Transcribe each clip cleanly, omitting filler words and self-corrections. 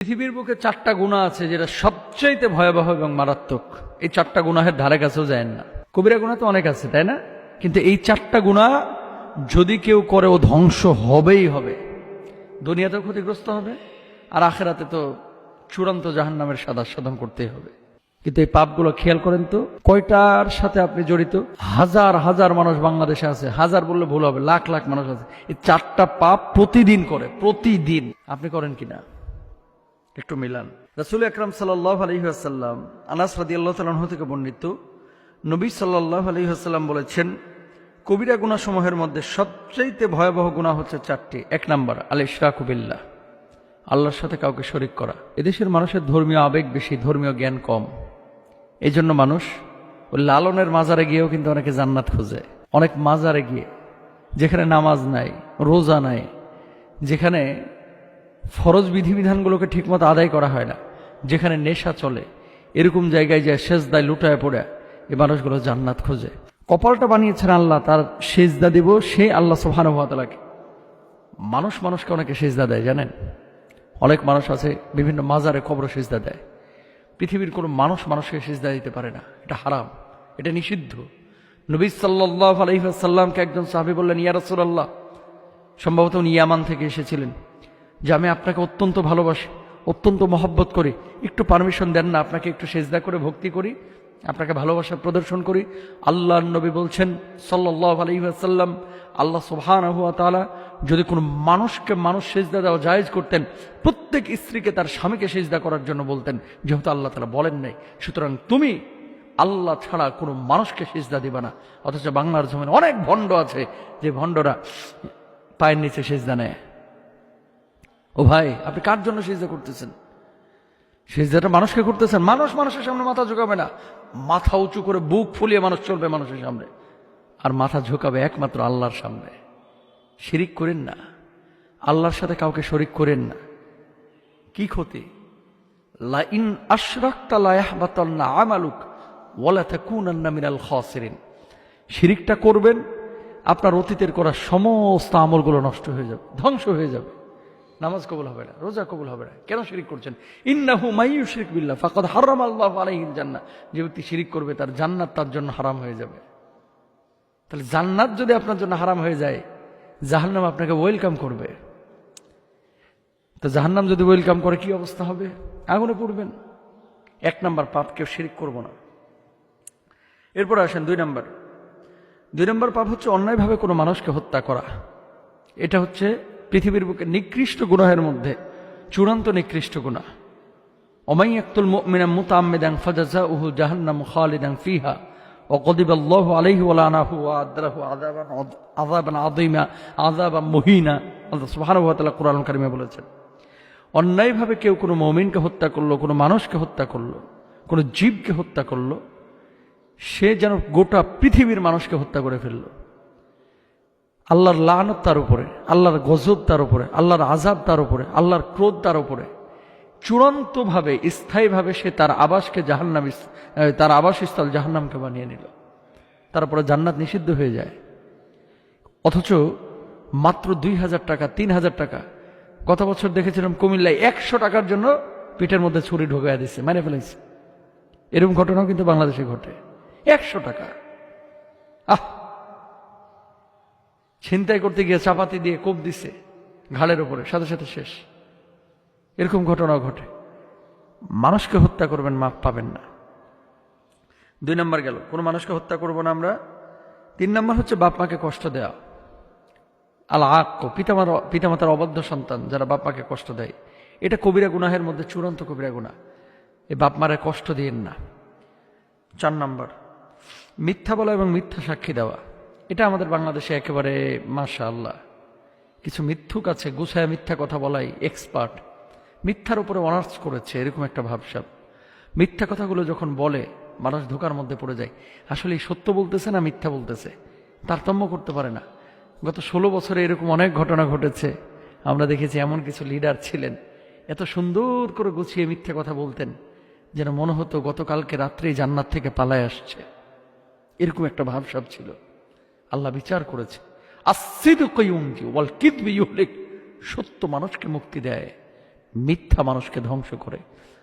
পৃথিবীর বুকে 4টা গুনাহ আছে যেটা সবচেয়ে ভয়াবহ এবং মারাত্মক। এই 4টা গুনাহের ধারে কাছেও যায় না। কবিরা গুনাহ তো অনেক আছে, তাই না? কিন্তু এই 4টা গুনাহ যদি কেউ করে ও ধ্বংস হবেই হবে। দুনিয়াতেও ক্ষতিগ্রস্ত হবে, আর আখেরাতে তো চূড়ান্ত জাহান্নামের সাধন করতেই হবে। কিন্তু এই পাপগুলো খেয়াল করেন তো, কয়টার সাথে আপনি জড়িত? হাজার হাজার মানুষ বাংলাদেশে আছে, হাজার বললে ভুল হবে, লাখ লাখ মানুষ আছে। এই 4টা পাপ প্রতিদিন করে, প্রতিদিন। আপনি করেন কিনা একটু মিলান। রাসূল আকরাম সাল্লাল্লাহু আলাইহি ওয়াসাল্লাম, আনাস রাদিয়াল্লাহু তাআলা আনহু থেকে বর্ণিত, নবী সাল্লাল্লাহু আলাইহি ওয়াসাল্লাম বলেছেন, কবিরা গুনাহ সমূহের মধ্যে সবচেয়ে ভয়াবহ গুনাহ হচ্ছে 4টি। 1 নাম্বার আল ইশরাকু বিল্লাহ, আল্লাহর সাথে কাউকে শরীক করা। এদেশের মানুষের ধর্মীয় আবেগ বেশি, ধর্মীয় জ্ঞান কম। এই জন্য মানুষ ওই লালনের মাজারে গিয়েও কিন্তু অনেকে জান্নাত খোঁজে। অনেক মাজারে গিয়ে, যেখানে নামাজ নাই, রোজা নাই, যেখানে ফরজ বিধিবিধানগুলোকে ঠিকমতো আদায় করা হয় না, যেখানে নেশা চলে, এরকম জায়গায় যায় সেজদায় লুটায় পড়ে এই মানুষগুলো জান্নাত খোঁজে। কপালটা বানিয়েছেন আল্লাহ, তার সেজদা দিব সেই আল্লাহ সুবহানাহু ওয়া তাআলাকে। মানুষকে অনেকে সেজদা দেয় জানেন? অনেক মানুষ আছে বিভিন্ন মাজারে কবরে সেজদা দেয়। পৃথিবীর কোনো মানুষকে সেজদা দিতে পারে না, এটা হারাম, এটা নিষিদ্ধ। নবী সাল্লাল্লাহু আলাইহি ওয়াসাল্লামকে একজন সাহাবী বললেন, ইয়া রাসূলুল্লাহ, সম্ভবত উনি ইয়ামান থেকে এসেছিলেন, যে আমি আপনাকে অত্যন্ত ভালোবাসি, অত্যন্ত মহব্বত করি, একটু পারমিশন দেন না, আপনাকে একটু সেজদা করে ভক্তি করি, আপনাকে ভালোবাসা প্রদর্শন করি। আল্লাহর নবী বলছেন সাল্লাল্লাহু আলাইহি ওয়াসাল্লাম, আল্লাহ সুবহানাহু ওয়া তাআলা যদি কোনো মানুষকে সেজদা দেওয়া জায়েজ করতেন, প্রত্যেক স্ত্রীকে তার স্বামীকে সেজদা করার জন্য বলতেন, যেহেতু আল্লাহ তাআলা বলেন নাই, সুতরাং তুমি আল্লাহ ছাড়া কোনো মানুষকে সেজদা দিবা না। অথচ বাংলার জমিনে অনেক ভণ্ড আছে, যে ভণ্ডরা পায়ের নিচে সেজদা নেয়। ও ভাই, আপনি কার জন্য সিজদা করতেছেন? সিজদাটা মানুষকে করতেছেন। মানুষের সামনে মাথা ঝুঁকাবে না, মাথা উঁচু করে বুক ফুলিয়ে মানুষ চলবে মানুষের সামনে, আর মাথা ঝুঁকাবে একমাত্র আল্লাহর সামনে। শিরিক করেন না, আল্লাহর সাথে কাউকে শরিক করেন না। কি ক্ষতি? লা ইন আশরাকতা লা ইয়াহবাতান্না আমালুক ওয়া লা তাকুনান্না মিনাল খাসিরিন। শিরিকটা করবেন, আপনার অতীতের করা সমস্ত আমলগুলো নষ্ট হয়ে যাবে, ধ্বংস হয়ে যাবে। নামাজ কবুল হবে না, রোজা কবুল হবে না। কেন শিরিক করছেন? ইন্নাহু মাইয়ুশরিক বিল্লাহ ফাকাদ হারামাল্লাহু আলাইহিল জান্নাহ। যে ব্যক্তি শিরিক করবে তার জান্নাত তার জন্য হারাম হয়ে যাবে। তাহলে জান্নাত যদি আপনার জন্য হারাম হয়ে যায়, জাহান্নাম আপনাকে ওয়েলকাম করবে। তো জাহান্নাম যদি ওয়েলকাম করে কি অবস্থা হবে? আগুনে পড়বেন। 1 নাম্বার পাপ, কেউ শিরিক করব না। এরপর আসেন 2 নাম্বার পাপ হচ্ছে অন্যায়ভাবে কোনো মানুষকে হত্যা করা। এটা হচ্ছে পৃথিবীর বুকে নিকৃষ্ট গুনাহের মধ্যে চূড়ান্ত নিকৃষ্ট গুনাহ। ওমান ইয়াকতুল মুমিনান মুতাআম্মিদান ফাজাযাউহু জাহান্নামু খালিদান ফিহা ওয়া গাদিবাল্লাহু আলাইহি ওয়া লানাহু ওয়া আদরাহু আযাবান আযীমা আযাবান মুহিনা। আল্লাহ সুবহানাহু ওয়া তাআলা কুরআনুল কারীমে বলেছেন, অন্যায়ভাবে কেউ কোনো মুমিনকে হত্যা করলো, কোনো মানুষকে হত্যা করলো, কোনো জীবকে হত্যা করলো, সে যেন গোটা পৃথিবীর মানুষকে হত্যা করে ফেললো। আল্লাহর লানত তার উপরে, আল্লাহর গজব তার উপরে, আল্লাহর আযাব তার উপরে, আল্লাহর ক্রোধ তার উপরে। চূড়ান্তভাবে, স্থায়ীভাবে সে তার আবাসকে তার আবাসস্থল জাহান্নামকে বানিয়ে নিল। তারপরে জান্নাত নিষিদ্ধ হয়ে যায়। অথচ মাত্র 2000 টাকা, 3000 টাকা, গত বছর দেখেছিলাম কুমিল্লায় 100 টাকার জন্য পিঠের মধ্যে ছুরি ঢোকাইয়া দিচ্ছে, মেরে ফেলেছে। এরকম ঘটনাও কিন্তু বাংলাদেশে ঘটে। 100 টাকা। ছিনতাই করতে গিয়ে চাপাতি দিয়ে কোপ দিছে ঘাড়ের উপরে, সাথে সাথে শেষ। এরকম ঘটনাও ঘটে। মানুষকে হত্যা করবেন, মাপ পাবেন না। 2 নাম্বার গেল, কোনো মানুষকে হত্যা করব না আমরা। 3 নাম্বার হচ্ছে বাপ মাকে কষ্ট দেওয়া। আল আক্ক, পিতামাতার অবাধ্য সন্তান যারা বাপ মাকে কষ্ট দেয়, এটা কবিরা গুনাহের মধ্যে চূড়ান্ত কবিরা গুনাহ। এই বাপ মারে কষ্ট দিয়েন না। 4 নাম্বার, মিথ্যা বলা এবং মিথ্যা সাক্ষী দেওয়া। এটা আমাদের বাংলাদেশে একেবারে মাশাআল্লাহ কিছু মিথ্যুক আছে, গুছায় মিথ্যা কথা বলাই এক্সপার্ট, মিথ্যার উপরে অনার্স করেছে, এরকম একটা ভাবসাব। মিথ্যা কথাগুলো যখন বলে মানুষ ধোকার মধ্যে পড়ে যায়। আসলে সত্য বলতেছে না মিথ্যা বলতেছে, তারতম্য করতে পারে না। গত 16 বছরে এরকম অনেক ঘটনা ঘটেছে। আমরা দেখেছি এমন কিছু লিডার ছিলেন, এত সুন্দর করে গুছিয়ে মিথ্যা কথা বলতেন যেন মনে হতো গতকালকে রাত্রেই জান্নাত থেকে পালায় আসছে। এরকম একটা ভাবসাব ছিল। আল্লাহ বিচার করেছে, আস-সিদকু ইউনজি ওয়াল কিযবু ইউহলিক। সত্য মানুষকে মুক্তি দেয়, মিথ্যা মানুষকে ধ্বংস করে।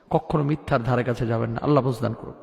কখনো মিথ্যার ধারে কাছে যাবেন না। আল্লাহ বুঝদান করুক।